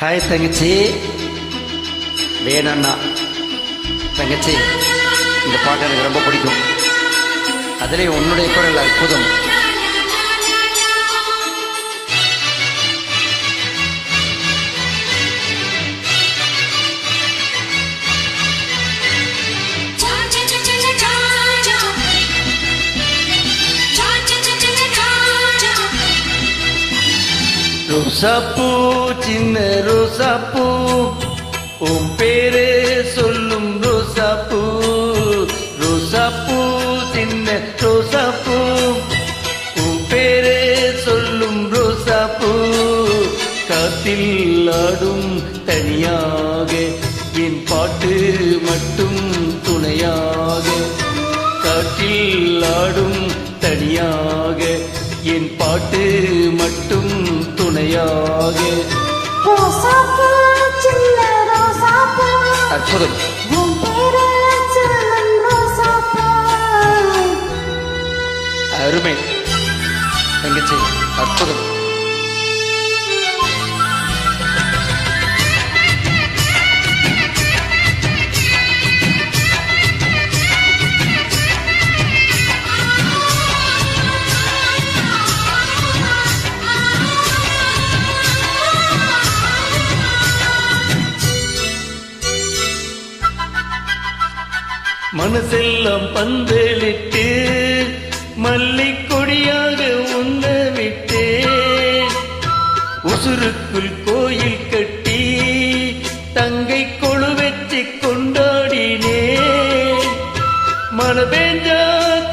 Hi தங்கச்சி, வேணண்ணா. தங்கச்சி, இந்த பாட்டு எனக்கு ரொம்ப பிடிக்கும். அதுலேயும் உன்னுடைய குரல் அற்புதம். ரோசாப்பூ, சின்ன ரோசாப்பூ, உன் பேரே சொல்லும் ரோசாப்பூ. ரோசாப்பூ, சின்ன ரோசாப்பூ, உன் பேரே சொல்லும் ரோசாப்பூ. காத்தில் ஆடும் தனியாக என் பாட்டு மட்டும் துணையாக. காற்றில் ஆடும் தனியாக என் பாட்டு மட்டும் துணையாக. அற்புதம். அருமை தங்கச்சி, அற்புதம். மனசெல்லாம் பந்தலிட்டு மல்லிக்கொடியாக உண்ண விட்டே. உசுருக்குள் கோயில் கட்டி தங்கை கொழு வச்சு கொண்டாடினே. மழை பெஞ்சா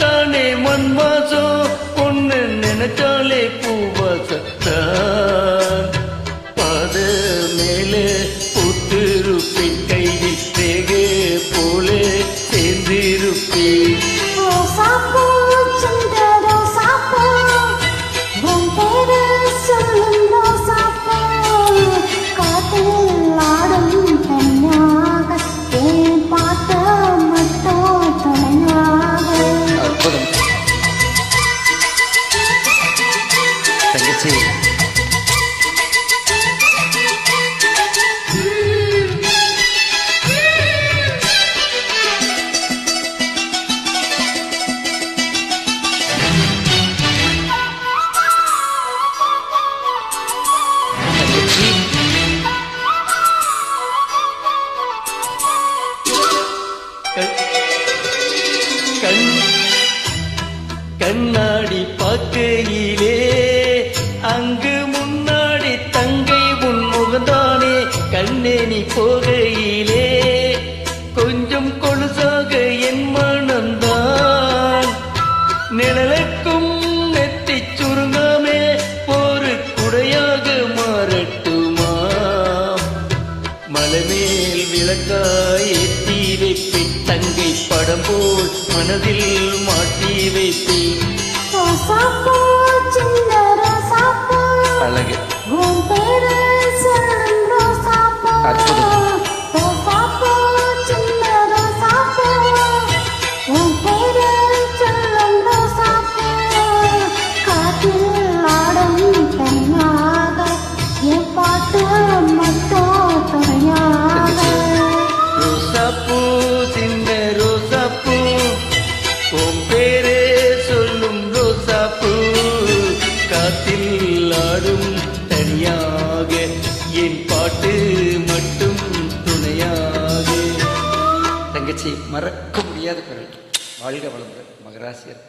தானே மண் வாசம், பொண்ணு நினைச்சாலே பூவாசத்தான். பாத மேலே பூத்திருப்பின் கையில் தேகே போலே சேர்ந்திருப்பேன். அற்புதம் தங்கச்சி. கண்ணாடி பார்க்கையிலே அங்கு முன்னாடி தங்கை உன் முகந்தானே. கண்ணே நீ போகையிலே கொஞ்சம் கொலுசாக என் மனந்தான். நிழலுக்கும் நெத்தி சுருங்காமே ஒரு குடையாக மாறட்டுமா. மலைமேல் விளக்காய் ஏற்றி வைப்பேன், தங்கை படம் போல் மனதில் மாட்டி வைப்பேன். அழகு. அற்புதம். ரோசாப்பூ, சின்ன ரோசாப்பூ, உன் பேரே சொல்லும் ரோசாப்பூ. காத்தில் ஆடும் தனியாக என் பாட்டு மட்டும் துணையாக. தங்கச்சி, மறக்க முடியாத குரல். வாழ்க வளமுடன். மகராசியர்.